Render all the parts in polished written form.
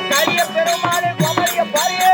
கரிய பெருமாள் கோமரிய பாரியே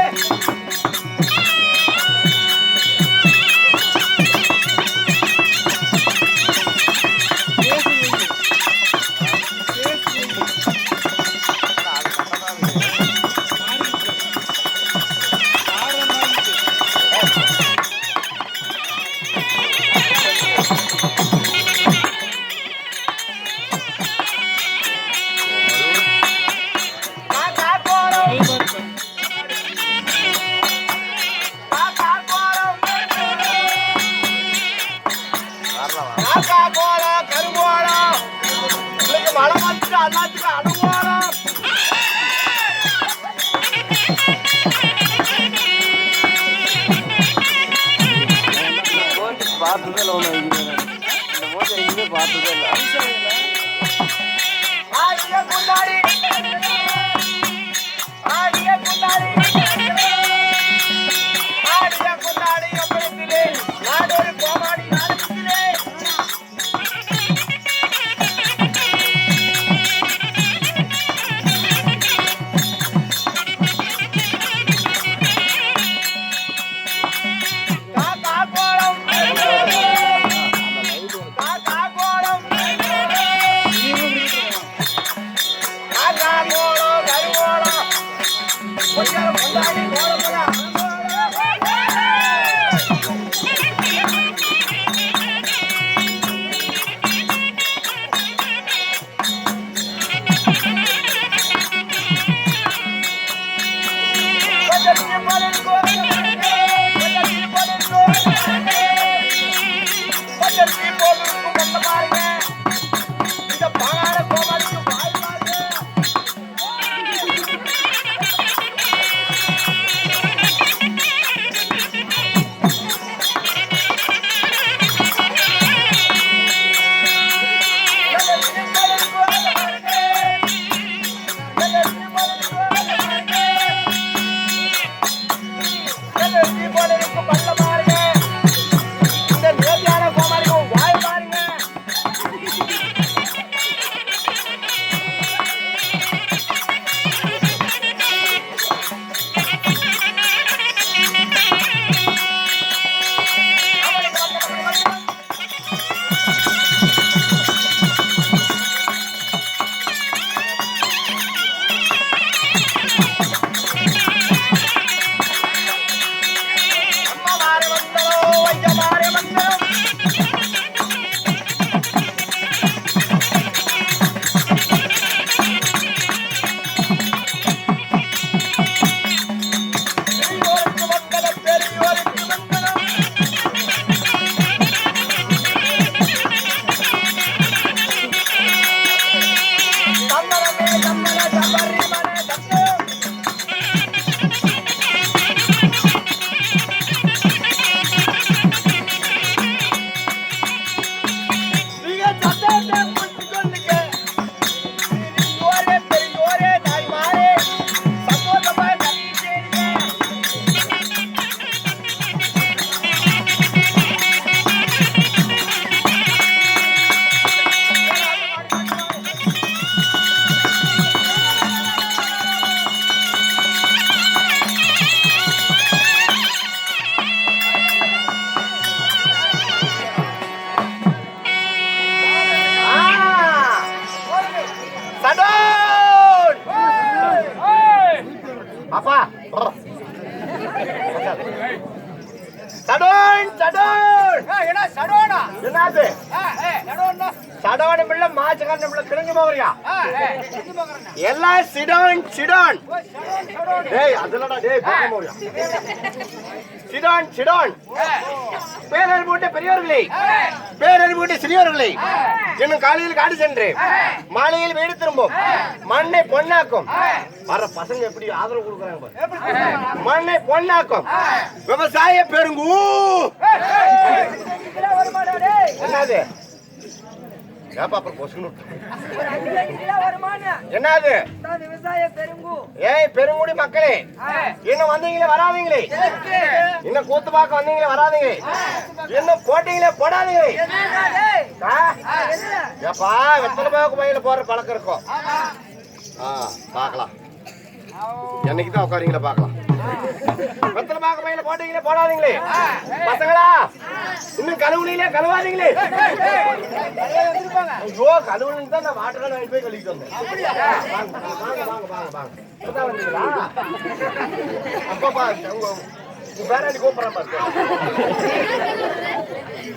பார்த்ததே இல்லை இந்த மோசம் எங்கேயுமே பார்த்ததே இல்லை அப்பா சடோன் சடோன் என்ன சடோனா என்னது சடோன் பிள்ளை மாச்சக்காரன் பிள்ளை கிழங்கு போகறியா எல்லாம் சிடோன் சிடோன் டேய் அதலடா டேய் போக போறியா சிடோன் சிடோன் பேரர் போட்ட பெரியவர்களே பேரர் போட்ட சிறியவர்களே இன்னும் காலையில் காடு சென்று மாலையில் வீடு திரும்பும் மண்ணை பொன்னாக்கும் வர பசங்க எப்படி ஆதரவு கொடுக்குறாங்க மண்ணை பொன்னாக்கும் விவசாய பெருங்கு என்னது என்னது ஏய் பெருங்குடி மக்களே இன்னும் வந்தீங்களே வராதீங்களே இன்னும் கூத்து பார்க்க வந்தீங்களே வராதீங்க இன்னும் போட்டீங்களே போடாதீங்களே ஏப்பா வெத்தலை பாக்கு பையில போற பழக்கம் இருக்கும் பார்க்கலாம் என்னைக்கு தான் உட்காரீங்களா பார்க்கலாம். வெத்தலை பாக்க பையில போட்டீங்களே போடாதீங்களே பசங்களா. இன்னும் கழுவுனீங்களே கழுவாதீங்களே. ஐயோ கழுவுனு தான் நான் வாட்டர் வாங்கி போய் கழுவிட்டு வந்தேன். வாங்க வாங்க வாங்க வாங்க. இப்பதான் வந்தீங்களா? அப்பப்பா வேற கூப்பிடறேன் பாரு.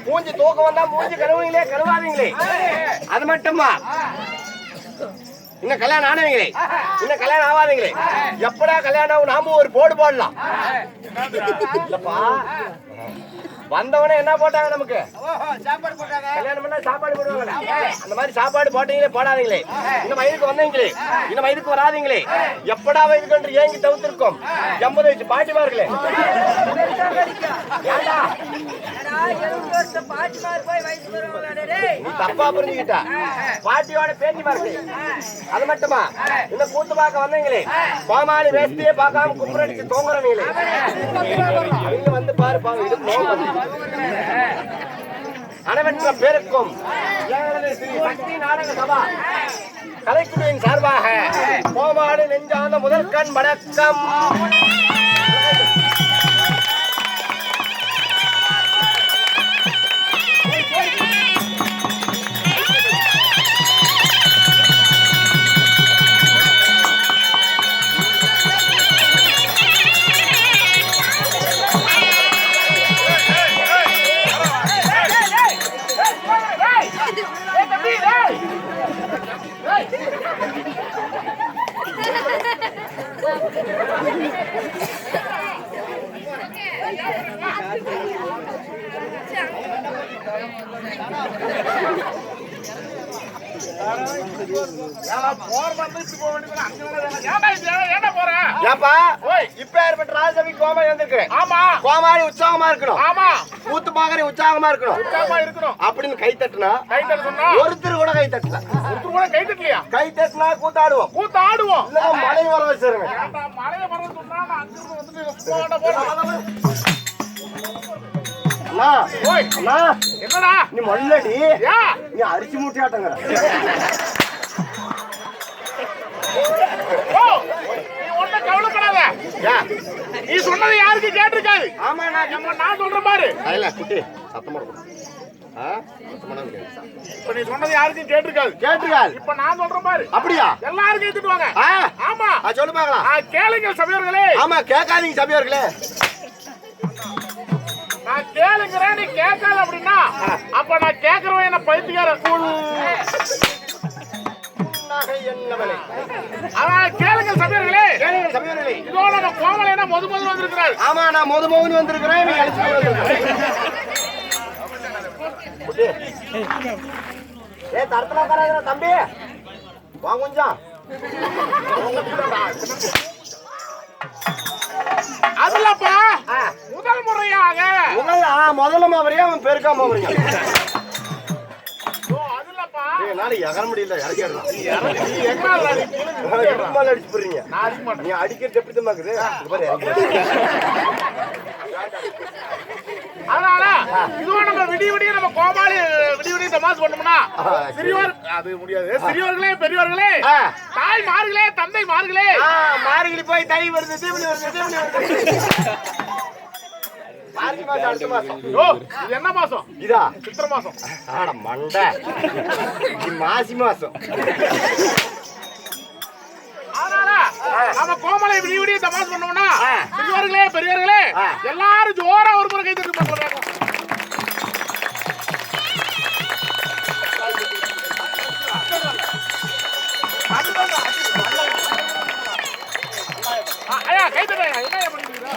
மூஞ்சி தூக்கம் வந்தா மூஞ்சி கழுவுனீங்களே கழுவாதீங்களே. அது மட்டுமா இன்னும் கல்யாணம் ஆனவங்களே இன்னும் கல்யாணம் ஆகாதீங்களே. எப்படா கல்யாணம் ஆகும் நாம ஒரு போடு போடலாம். இல்லப்பா வந்தவனே என்ன போட்டாங்க நமக்கு சாப்பாடு போட்டாங்க. கல்யாணம் பண்ணா சாப்பாடு போடுவாங்க. அந்த மாதிரி சாப்பாடு போட்டீங்களே போடாதீங்களே. இன்னும் வயதுக்கு வந்தீங்களே இன்னும் வயதுக்கு வராதீங்களே. எப்படா வயதுக்கு என்று ஏங்கி தவிர்த்திருக்கோம் 80 வயசு பாட்டிமார்களே. நீ தப்பா புரிஞ்சுக்கிட்டா பாட்டியோட பேட்டிமார்களே. அது மட்டுமா இந்த கூத்து பார்க்க வந்தீங்களே கோமாளி வேஸ்டியே பார்க்காம கும்பரடிச்சு தோங்குறவங்களே நீங்க வந்து பாரு பாருங்க. இது அனைவற்ற பேருக்கும் ஸ்ரீ சக்தி நாடக சபா கலைக்குழுவின் சார்பாக கோமாளி நெஞ்சார்ந்த முதற்கண் வணக்கம். கோமாளி உற்சாகமா இருக்கணும். கூத்து பாக்குற உற்சாகமா இருக்கணும் அப்படின்னு கை தட்டுனா ஒருத்தர் கூட கை தட்டல. கை தட்டினா கூத்தாடுவோம். மழை வர வச்சிருங்க. என்னடா நீ மல்லடி நீ அரிசி மூட்டையாட்டங்கிற. கவலைப்படாத நீ சொன்னதை யாருக்கு கேட்டிருக்காது. ஆமா நான் சொல்றேன் பாரு. குட்டி சத்தமா இருக்கும். இப்ப நீ சொன்னது யாருக்கும் கேட்டிருக்காது. இப்ப நான் சொல்றேன் பாரு. அப்படியா? எல்லாரும் கேட்டுவாங்க. ஆமா சொல்லு பாக்கலாம். கேளுங்க சபையோர்களே. ஆமா கேட்காதீங்க சபையோர்களே. நான் கேளுங்கிறேன் நீ கேட்காத அப்படின்னா அப்ப நான் கேட்கிறவன் என்ன பைத்தியக்காரன். கேளுங்க சபையோர்களே. இதோ நம்ம கோமலைனா மொது வந்திருக்கிறார். ஆமா நான் மொது வந்திருக்கிறேன். தம்பி வா கொஞ்சம். அதுலப்பா முதல் முறையாக முதல்ல மாவரியா அவன் பெருக்காம வரீங்க. எகர முடியல அடிச்சு போடுறீங்க. நீ அடிக்கிறது எப்படி தம்மாக்குது. அதனால இதுவா நம்ம விடிய நம்ம கோமாளி விடிய தமாஸ் பண்ணோம்னா சிறியோர் அது முடியாது. சிறியோர்களே பெரியவர்களே தாய் மார்களே தந்தை மார்களே மார்கழி போய் தை வருது தீபனி வருது. மார்கழி மாசம் அடுத்த மாசம். இது என்ன மாசம்? இதா சித்திரை மாசம். ஆட மண்டை மாசி மாசம். நம்ம கோமலை விடிய தமாஸ் பண்ணோம்னா சிறியோர்களே பெரியவர்களே எல்லாரும் ஜோரா ஒரு முறை கை தட்டி பார்க்கலாம். ஐயா கை தட்ட என்ன பண்ணிக்கிறீங்க?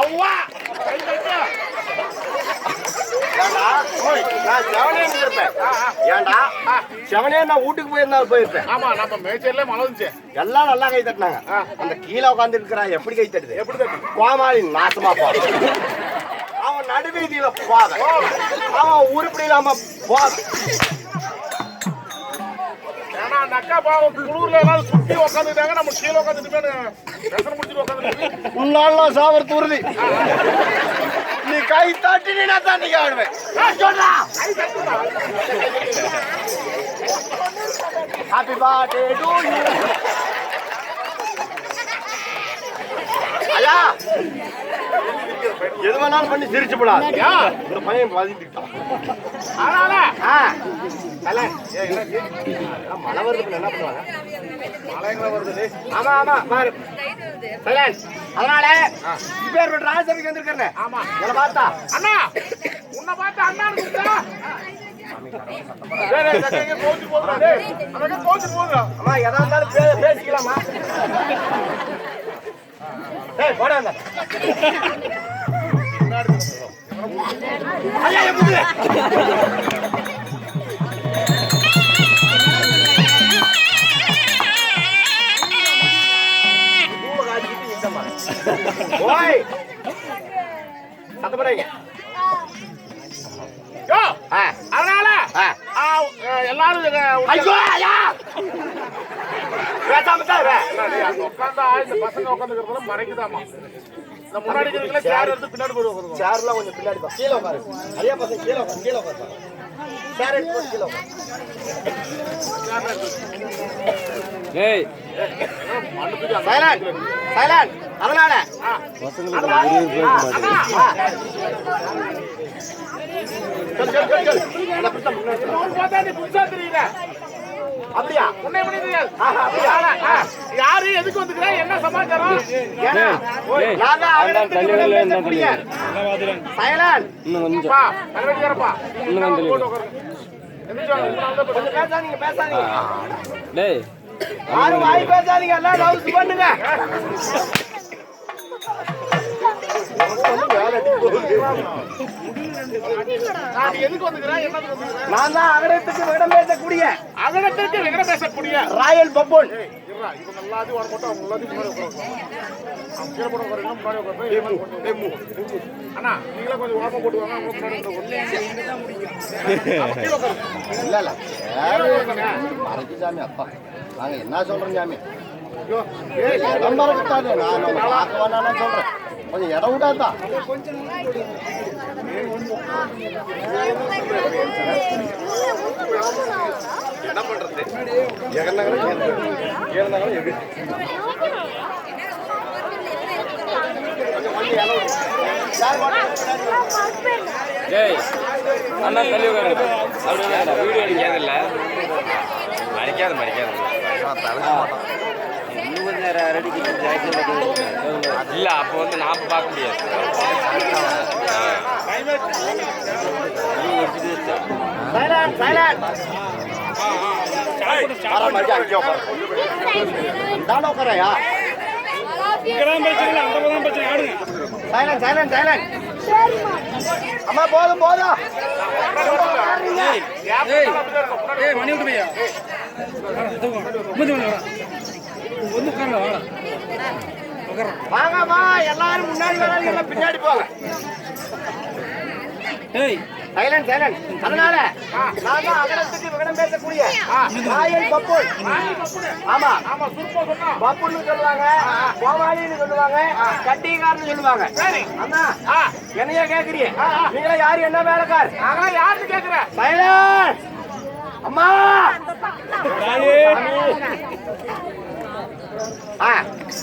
அவ்வா கை தட்ட. நான் செவனே இருப்பேன். ஏண்டா செவனே நான் வீட்டுக்கு போயிருப்பேன். ஆமா நம்ம மேச்சர்ல மழை வந்துச்சு. எல்லாம் நல்லா கை தட்டினாங்க. அந்த கீழே உட்காந்து இருக்கிறா எப்படி கை தட்டுது? எப்படி தட்டு? கோமாளி நாசமா போற. அவன் நடுவீதியில போத. அவன் உருப்படி இல்லாம போத. ஏன்னா அந்த அக்கா பாவம் குளூர்ல எல்லாரும் சுத்தி உட்காந்துட்டாங்க. நம்ம கீழே உட்காந்துட்டு முடிச்சுட்டு உட்காந்து நல்லா சாவறது உறுதி. நீ கை தட்டி நீ நான் தண்ணி ஆடுவேன். Happy birthday to you. ஐயா எது வேணாலும் பண்ணி சிரிச்சு போடாது. ஒரு பையன் பதிந்துட்டான். மழை வருது என்ன பண்ணுவாங்க? மழை வருது. ஆமா ஆமா பாரு. அதனால பேர் ராஜசபைக்கு வந்திருக்கிறேன். ஆமா என்ன பார்த்தா அண்ணா உன்னை பார்த்தா அண்ணா எதா இருந்தாலும் பேசிக்கலாமா? போட சத்தப்படுறீங்க. அதனால எல்லாரும் பசங்க உட்காந்துக்கிறதுல மறைக்குதாமா. முன்னாடி சேர் எடுத்து பின்னாடி போடுவோம். சேர்லாம் கொஞ்சம் பின்னாடி கீழே உட்காரு. நிறைய பசங்க கீழே உட்காரு. கீழே உட்காரு. சேர் எடுத்து கீழே உட்காரு. அதனால அப்படியா யாரு எதுக்கு வந்துக்கிறா? என்ன சமாச்சாரம்? பேசாதீங்க எல்லாம் லவ்ஸ் பண்ணுங்க. நான் தான் அகடத்துக்கு விடம் பேசக்கூடிய ராயல் பப்போன். சாமி அப்பா நாங்க என்ன சொல்றோம் சாமி? இடம் மறக்காது. நான் பார்க்க வேணான்னு சொல்றேன். கொஞ்சம் இடம் விடாதா? என்ன பண்றது? அண்ணா தள்ளி உட்காரு. வீடியோ அடிக்காதில்ல. மறைக்காது மறைக்காது. இன்னும் கொஞ்சம் நேரம் இல்ல அப்போ வந்து நான் பார்க்க முடியாது. அம்மா போதும் போதும். மணி விட்டுமையா வாங்கம்மா எல்லாரும் முன்னாடி வராங்க, எல்லாம் பின்னாடி போங்க. Silent silent. அதனால நான் தான் அகலத்துக்கு விகடம் பேசக்கூடிய ராயல் பப்போன். ஆமா ஆமா பப்புன்னு சொல்லுவாங்க, கோமாளின்னு சொல்லுவாங்க, கட்டிகாரன்னு சொல்லுவாங்க. அண்ணா என்னைய கேக்குறீங்க? நீங்களே யாரு என்ன வேலைக்கார்? நாங்களா யாருன்னு கேக்குறேன். சைலண்ட். அம்மா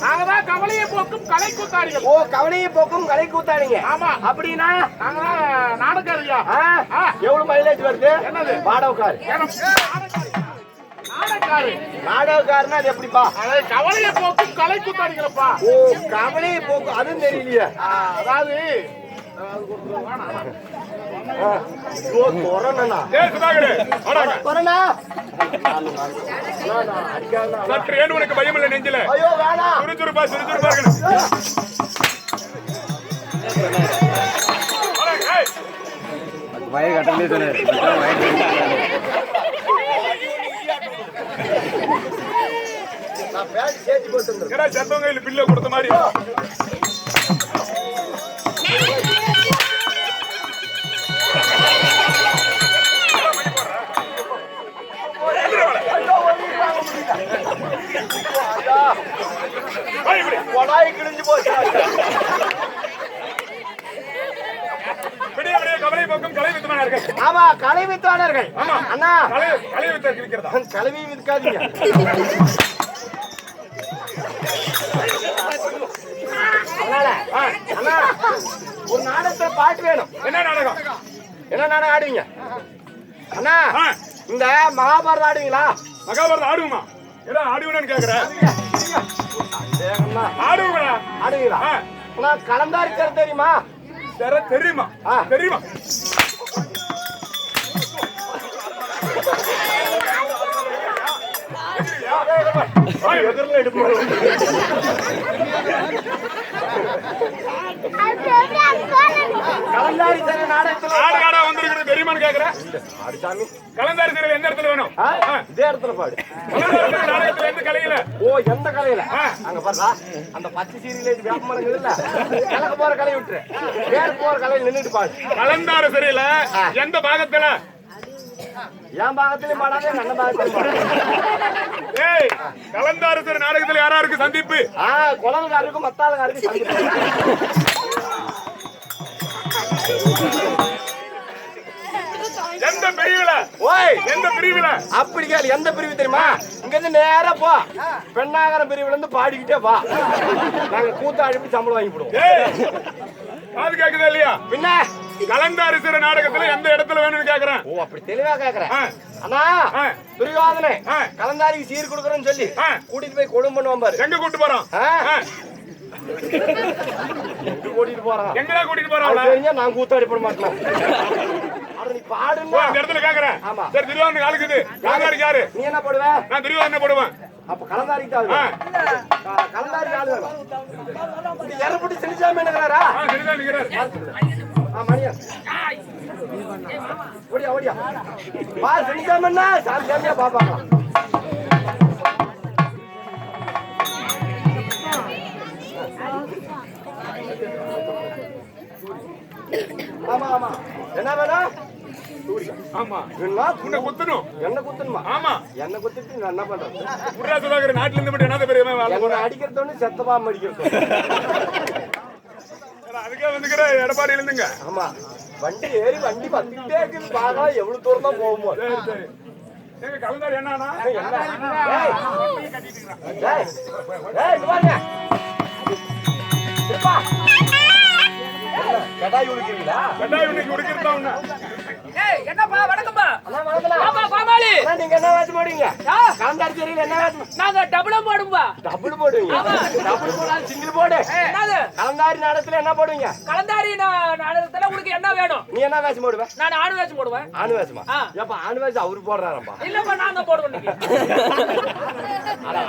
நாங்கதான் கவலையை போக்கும் கலை கூத்தாடிகள். ஓ கவலையை போக்கும் கலை கூத்தாடிங்க. ஆமா அப்படின்னா நாங்கதான் நாடகாரியா. எவ்வளவு மைலேஜ் வருது? என்னது வாடகைக்காரு? நாடகக்காரனா அது எப்படிப்பா? கவலையை போக்கும் கலை கூத்தாடிகளப்பா. ஓ கவலையை போக்கும் அதுவும் தெரியலையே. அதாவது பயம் இல்லை நெஞ்சில. சுறுசுறுப்பா சுறுசுறுப்பா வய கட்டலே சொன்னாரு. சத்தம் கையில் பில்ல கொடுத்த மாதிரி கொடாய் கிழிஞ்சு போச்சு. கவலை போக்கும் கலை வித்து வித்தானார்கள். ஆமா கலை வித்தானர்கள். ஆமா. அண்ணா கலை வித்த இருக்கிறதா? கலவி விற்காதீங்க. அதனால அண்ணா ஒரு நாடகத்துல பாட்டு வேணும். என்ன நாடகம்? என்ன நாடகம் ஆடுவீங்க அண்ணா? ஆ. இந்த மகாபாரதம் ஆடுவீங்களா? மகாபாரதம் ஆடுவோமா? ஏடா ஆடுவேன்னு கேக்குறேன். ஆடுவீங்களா? ஆடுவீங்களா? ஆ. அண்ணா கலந்தாரி கரு தெரியுமா? தெரியுமா? ஆ. தெரியுமா? எதிரில் எடுப்போம். கலந்தாரி தர நாடகத்துல நாடகம் வந்திருக்கிறது தெரியுமான்னு கேக்குறேன். ஆடுசாமி கலந்தாரி சீரியல் எந்த இடத்துல வேணும்? இதே இடத்துல பாடு. கலந்தாரி சீரியல் நாடகத்துல எந்த கலையில? ஓ எந்த கலையில? அங்க பாருடா அந்த பச்சை சீரியல் வியாபாரம் இல்ல கிழக்கு போற கலையை விட்டுரு வேறு போற கலையில் நின்றுட்டு பாடு. கலந்தாரி சீரியல எந்த பாகத்துல? என் பாகத்திலையும் பாடாதே நல்ல பாகத்திலையும் பாடு. ஏய் கலந்தாரி சீரியல் நாடகத்துல யாராருக்கு சந்திப்பு? குழந்தைக்காரருக்கும் மத்தாளுக்காருக்கும் சந்திப்பு. எந்த பிரிவுல? ஓய் எந்த பிரிவுல? அப்படி கேளு. எந்த பிரிவு தெரியுமா? இங்க இருந்து நேரா போ பெண்ணாகர பிரிவுல இருந்து பாடிக்கிட்டே வா. நாங்க கூத்த அழுப்பி சம்பளம் வாங்கி போடுவோம். ஏய் காது கேக்குதா இல்லையா? பின்ன கலந்தாரி சீரியல் நாடகத்துல எந்த இடத்துல வேணும்னு கேக்குறேன். ஓ அப்படி தெளிவா கேக்குறேன். அண்ணா துரியோதனே கலந்தாரிக்கு சீர் கொடுக்குறேன்னு சொல்லி கூட்டிட்டு போய் கொடுமை பண்ணுவான் பாரு. எங்க கூட்டிட்டு போறோம்? கூட்டிட்டு போறான். எங்கடா கூட்டிட்டு போறான்? நான் கூத்தாடி போட மாட்டேன். நீ பாடுங்க அந்த இடத்துல கேக்குறேன். ஆமா. சரி துரியோதனன் ஆளுக்குது. கலந்தாரிக்கு யாரு? நீ என்ன போடுவ? நான் துரியோதனன் போடுவேன். அப்ப கலந்தாரிக்கு தான் கலந்தாரி ஆளு எறப்பட்டு செஞ்சாம என்னங்கிறாரா? சரிதான் நிக்கிறார். மணியா ஓடியா ஓடியா வா செஞ்சாமன்னா சாமியா பாப்பாங்க. ஆமா ஆமா என்ன வேணும்? ஆமா என்ன உன்னை குத்தணும். என்ன குத்தணுமா? ஆமா என்ன குத்திட்டு நான் என்ன பண்றது? குர்ரா சுதாகர் நாட்டுல இருந்து மட்டும் என்ன பெரிய என்ன அடிக்கிறதோன்னு செத்தப்பா அடிக்கிறது. அதுக்கே வந்துக்கிற எடப்பாடியில இருந்துங்க. ஆமா வண்டி ஏறி வண்டி வந்துட்டே இருக்குது. பாக்கலாம் எவ்வளவு தூரம் தான் போகுமோ. சரி சரி எங்க கலந்தாரி என்னன்னா கடாய் உடுக்கிறீங்களா? கட்டாயம் இன்னைக்கு உடுக்கிறதா உன்ன. என்னப்பா வணக்கம்ப்பா. அண்ணா வணக்கம். பாப்பா பாமாலி நீங்க என்ன வேஷம் போடுவீங்க? காந்தாரி தெரியல என்ன வேஷம்? நாங்க டபுளும் போடும்பா. டபுள் போடுவீங்க? டபுள் போடாது சிங்கிள் போடு. என்னது? கலந்தாரி நாடகத்துல என்ன போடுவீங்க? கலந்தாரி நாடகத்துல உங்களுக்கு என்ன வேணும்? நீ என்ன வேஷம் போடுவ? நான் ஆணு வேஷம் போடுவேன். ஆணு வேஷமா? ஏப்பா ஆணு வேஷம் அவரு போடுறாரப்பா. இல்லப்பா நான் தான் போடுவேன் இன்னைக்கு.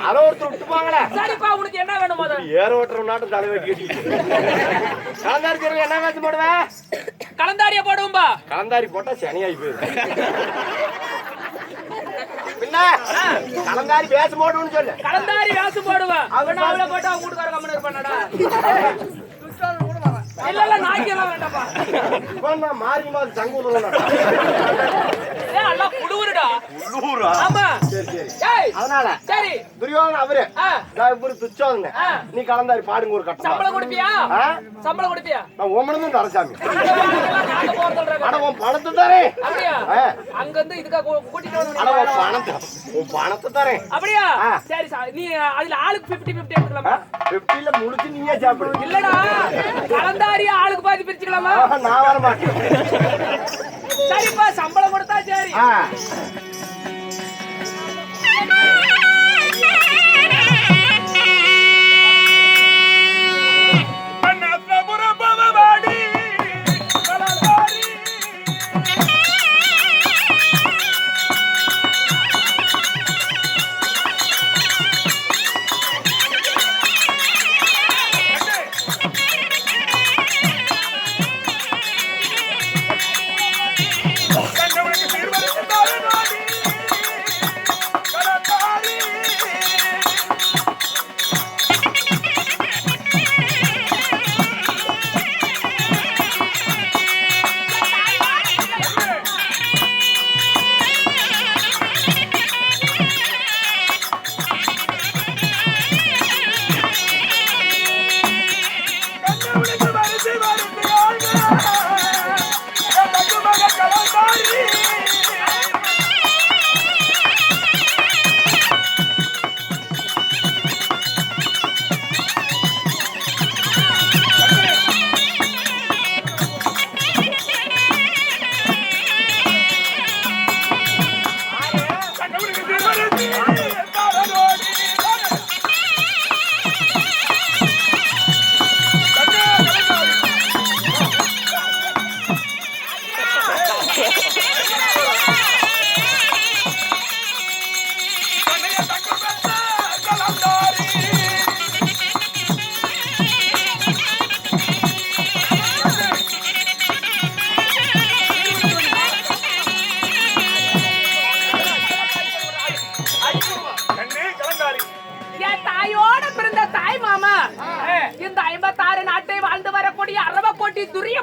அரை ஒருத்தர் விட்டு போங்களே. சரிப்பா உனக்கு என்ன வேணும் முத? ஏற ஓட்டுற நாட்டம் தலைவர் கேட்டு. கலந்தாரி தெரியல என்ன வேஷம் போடுவேன்? கலந்தாரிய போடுவோம்பா. கலந்தாரி போட்டா சனியாகி போயிரு. பின்ன கலந்தாரி வேஷம் போடுன்னு சொல்லு. கலந்தாரி வேஷம் போடுவேன். அவன அவள போட்டா கூட்டுக்கார கம்மன இருப்பானடா. இல்ல இல்ல நாய்க்கெல்லாம் வேண்டாம்ப்பா. இப்போ நான் மாறி மாறி சங்கூர்ல ஏய் அல்ல குடுவுறடா. குடுவுறா? ஆமா. சரி சரி. ஏய் அதனால சரி துரியோதனன் அவரு நான் இப்படி துச்சோங்க. நீ கலந்தாரி பாடுங்க ஒரு கட்டம். சம்பளம் கொடுப்பியா? சம்பளம் கொடுப்பியா? நான் ஓமனதும் தரசாமி. நாங்க போற சொல்றேன். அட உன் பணத்தை தரேன். அப்படியா? அங்க இருந்து இதுக்கா கூட்டிட்டு வந்து. அட உன் பணத்தை தரேன். அப்படியா? சரி நீ அதுல ஆளுக்கு 50-50 எடுத்துக்கலாமா? 50ல முழுச்சு நீயே சாப்பிடு. இல்லடா கலந்தாரி ஆளுக்கு பாதி பிரிச்சுக்கலாமா? நான் வர மாட்டேன். சரிப்பா சம்பளம் கொடுத்தா சரி. கண்டவனுக்கு தீர்வு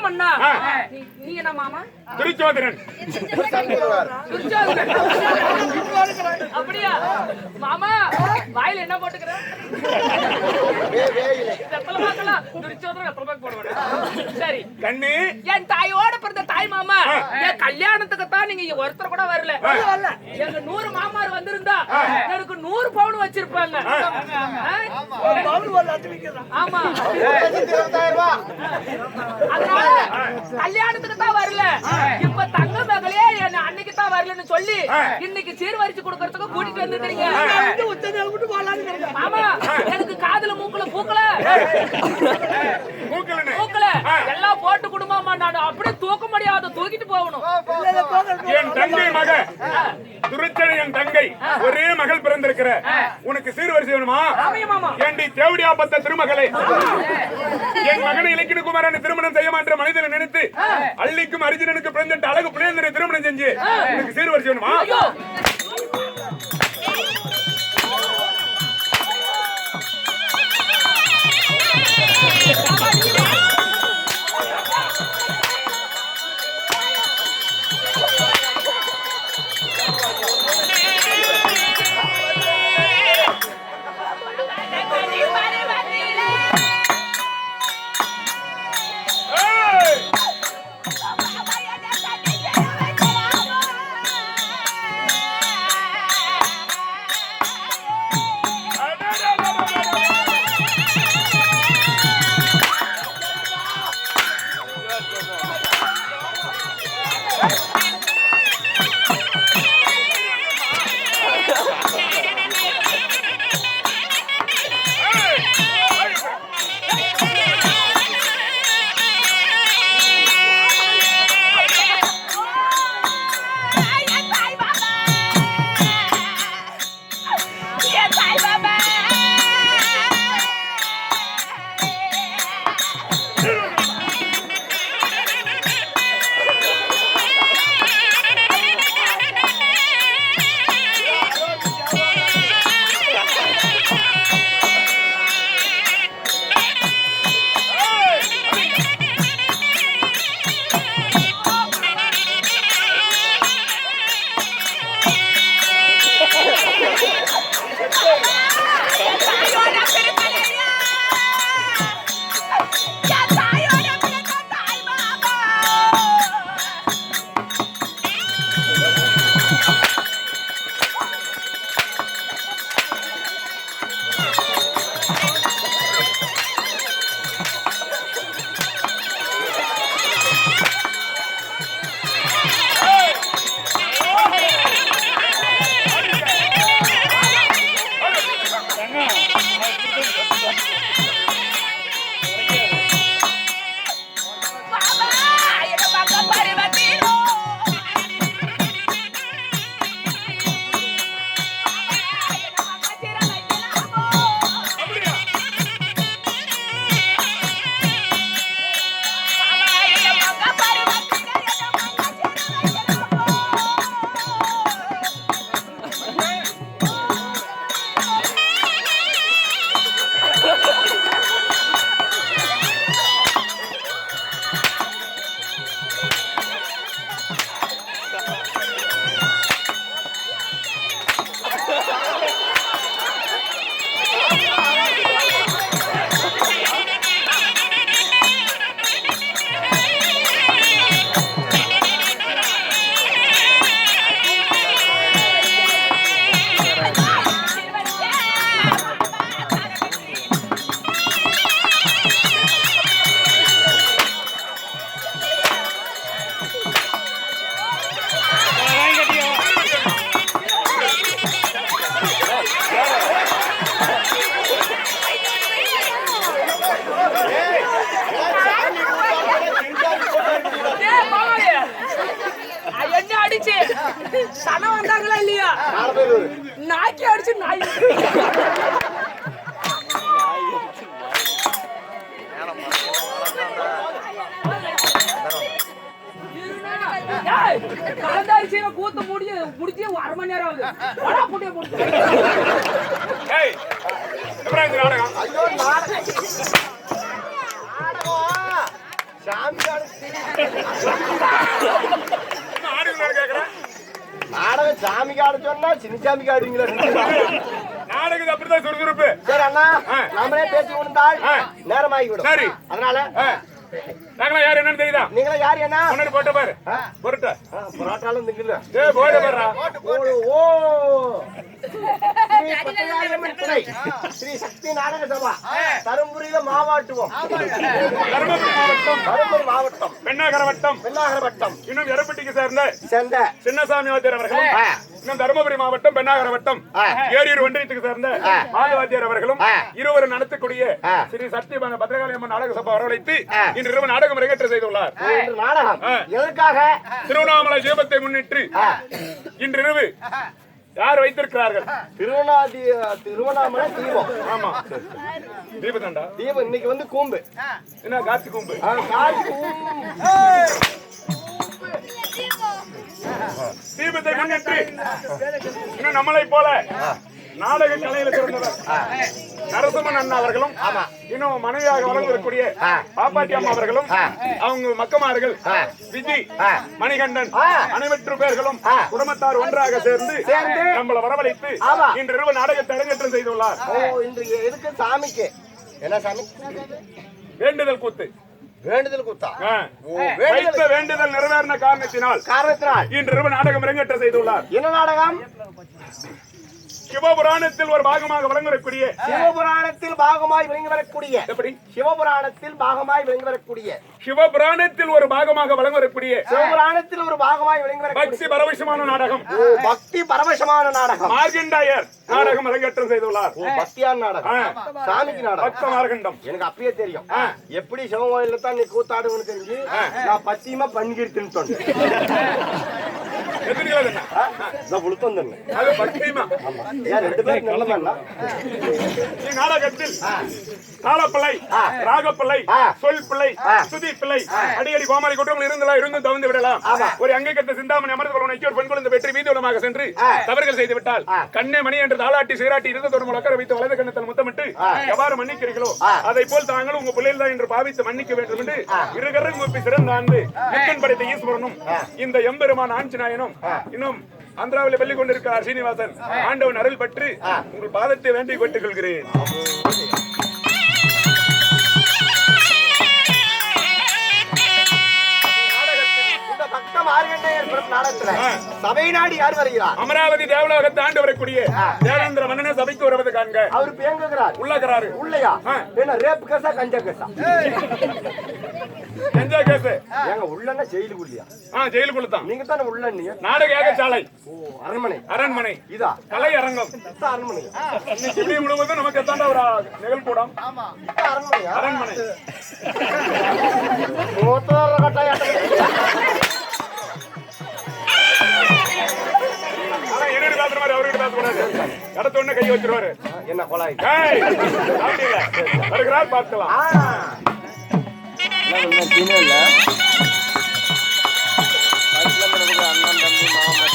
மாமன்னா நீ என்ன மாமா? திருச்சோதரன். துரியோதனன். அப்படியா மாமா? வாயில என்ன போட்டுக்கிற? வெத்தலை பாக்கலாம். துரியோதனன் வெத்தலை பாக்கு போடுவாரு. சரி கண்ணு என் தாயோட பிறந்த தாய் மாமா என் கல்யாணத்துக்கு தான் நீங்க ஒருத்தர் கூட வரல. எங்க 100 மாமார் வந்திருந்தா எனக்கு 100 பவுன் வச்சிருப்பாங்க. ஆமா அதனால கல்யாணத்துக்கு தான் வரல. இப்ப தங்க மகளே என்ன அன்னைக்கு தான் வரலன்னு சொல்லி இன்னைக்கு சீர்வரிச்சு கொடுக்கறதுக்கு கூட்டிட்டு வந்துட்டீங்க. மாமா எனக்கு காதுல மூக்குல பூக்கல பூக்கல எல்லாம் போட்டு குடும்பமா நான் அப்படியே தூக்க முடியாது, தூக்கிட்டு போகணும். என் தங்கை மக துரிச்சனை, என் தங்கை ஒரே மகள் பிறந்திருக்கிற உனக்கு சீர்வரிசை வேணுமா? ஏண்டி தேவடியா பத்த திருமகளே, என் மகனை இலக்கிய குமாரனை திருமணம் செய்ய மாற்ற மனிதனை நினைத்து அள்ளிக்கும் அரிஜனனுக்கு பிறந்த அழகு பிள்ளைந்தரை திருமணம் செஞ்சு உனக்கு சீர்வரிசை வேணுமா? சனம் வந்தாங்களா இல்லையா? நாக்கி அடிச்சு நாய் கலந்தாரிசியில கூத்து முடிச்சு 1/2 மணி நேரம் ஆகுது. சாமிக்காடு ஆடுங்களா கேக்குறேன் நாடகம் சாமிக்காடு சொன்னா சின்ன சாமிக்கு ஆடுவீங்களா? நாடகம் அப்படிதான் சுறுசுறுப்பு. சரி அண்ணா, நாமளே பேசி கொண்டால் நேரமாகிவிடும். சரி. அதனால நாங்களா யார் என்னன்னு தெரியுதா? நீங்களா யார் என்ன முன்னாடி போட்ட பாரு பொருட்ட புரோட்டாலும் திங்கல. போட பாருடா. ஓ ஸ்ரீ பத்மநாபம்மன் துணை ஸ்ரீ சக்தி நாடக சபா தருமபுரியில மாவாட்டுவோம். தருமபுரி மாவட்டம் பெண்ணாகர வட்டம் இன்னும் எரப்பட்டிக்கு சேர்ந்த சின்னசாமி வாத்தியார் அவர்களும், இன்னும் தருமபுரி மாவட்டம் பெண்ணாகர வட்டம் ஏரியூர் ஒன்றியத்துக்கு சேர்ந்த மாதவாத்தியார் அவர்களும் இருவரும் நடத்தக்கூடிய ஸ்ரீ சக்தி பத்ரகாளியம்மன் நாடக சபா வரவழைத்து இன்று இரவு நாடகம் அரங்கேற்றம் செய்துள்ளார். நாடகம் எதற்காக? திருவண்ணாமலை தீபத்தை முன்னிட்டு இன்று இரவு யார் வைத்திருக்கிறார்கள்? திருவண்ணாமலை தீபம். ஆமா, தீபதாண்டா தீபம். இன்னைக்கு வந்து கூம்பு. என்ன காத்து கூம்பு? தீபத்தை முன்னிட்டு இன்னும் நம்மளை போல நாடக கலையில சிறந்தவர் நரசிம்மன் அண்ணா அவர்களும், இன்னும் மனைவியாக வளர்ந்திருக்கூடிய பாப்பாட்டி அம்மா அவர்களும், அவங்க மக்கமார்கள் விஜி, மணிகண்டன் அனைவற்று பேர்களும் குடும்பத்தார் ஒன்றாக சேர்ந்து நம்மளை வரவழைத்து இன்று இரவு நாடகத்தை அரங்கேற்றம் செய்துள்ளார். எதுக்கு? சாமிக்கு. என்ன சாமி? வேண்டுதல் கூத்து. வேண்டுதல் கூத்தா? வைத்த வேண்டுதல் நிறைவேறின காரணத்தினால் இன்று இரவு நாடகம் அரங்கேற்றம் செய்துள்ளார். என்ன நாடகம்? சிவபுராணத்தில் ஒரு பாகமாக வழங்கக்கூடிய சிவபுராணத்தில் பாகமாய் விளங்கி வரக்கூடிய எப்படி? சிவபுராணத்தில் பாகமாய் விளங்கி வரக்கூடிய சிவபுராணத்தில் ஒரு பாகமாக வழங்கக்கூடிய சிவபுராணத்தில் ஒரு பாகமாய் விளங்கி வரக்கூடிய பக்தி பரவசமான நாடகம். பக்தி பரவசமான நாடகம். மார்கண்டாயர் நாடகம் அரங்கேற்றம் செய்துள்ளார். பக்தியான நாடகம். சாமிக்கு நாடகம். பக்த மார்கண்டம். எனக்கு அப்பயே தெரியும். எப்படி சிவகோயில தான் நீ கூத்தாடுன்னு தெரிஞ்சு நான் பத்தியமா பன்னிருத்துன்னு சொன்னேன். நாடகத்தில் தாளப்பிள்ளை, ராகப்பிள்ளை, சொல் பிள்ளை, சுதி பிள்ளை, அடிக்கடி கோமாளி குற்றங்கள் இருந்து தவிர்த்து விடலாம். ஒரு அங்கை கட்ட சிந்தாமணி அமர்ந்து கொள்வன் ஒரு பெண் குழந்தை வெற்றி வீதியுலமாக சென்று தவறுகள் செய்து விட்டால் கண்ணே மணி என்று தாளாட்டி சீராட்டி இருந்ததோடு முழக்கர வைத்து வலது கண்ணத்தில் முத்தமிட்டு எவ்வாறு மன்னிக்கிறீர்களோ அதை போல் தாங்களும் உங்க பிள்ளைகள் தான் என்று பாவித்து மன்னிக்க வேண்டும் என்று இருகரம் கூப்பி சிறந்தாண்டு படைத்த ஈஸ்வரனும் இந்த எம்பெருமான் ஆஞ்சநாயனும் இன்னும் ஆந்திராவில் வெள்ளி கொண்டிருக்கிறார் சீனிவாசன் ஆண்டவன் அருள் பற்றி உங்கள் பாதத்தை வேண்டிக் கொட்டுக் கொள்கிறேன். சபை நாடி யார் வருகிறார்? அமராவதி தேவலோகத்தை ஆண்டு வரக்கூடிய தேவேந்திர மன்னனே சபைக்கு வருவது காண்க. அவர் பேங்குகிறார். உள்ளகிறாரு. உள்ளயா? என்ன ரேப் கேஸா கஞ்சா கேஸா? கஞ்சா கேஸ். ஏங்க உள்ளன்னா ஜெயிலுக்குள்ளயா? ஜெயிலுக்குள்ள தான். நீங்க தான உள்ளன்னீங்க. நாடக ஏகசாலை. அரண்மனை. அரண்மனை. இதா கலை அரங்கம். அரண்மனை. இப்படி முழுவதும் நமக்கு எத்தாண்ட ஒரு நிகழ்கூடம். ஆமா. அரண்மனை. அரண்மனை. மோட்டார் கட்டாய கடத்த உடனே கை வச்சிருவாரு. என்ன கொலாய்? வருகிறார் பார்க்கலாம். அண்ணன் தம்பி மாமா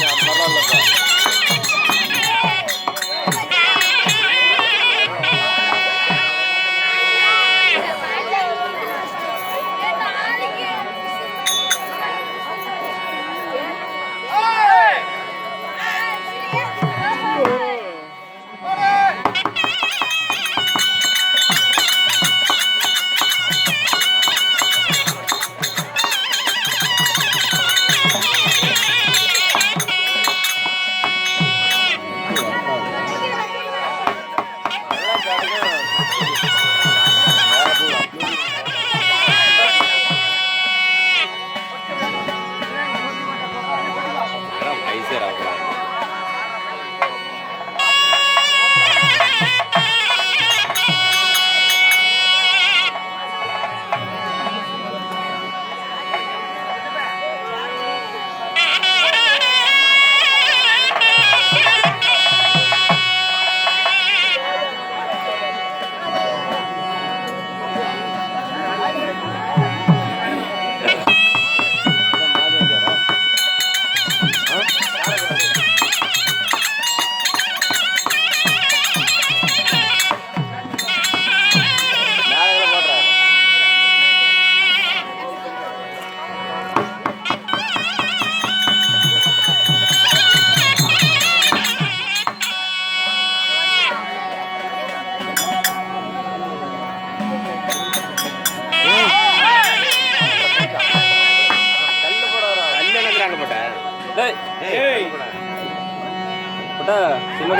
சின்ன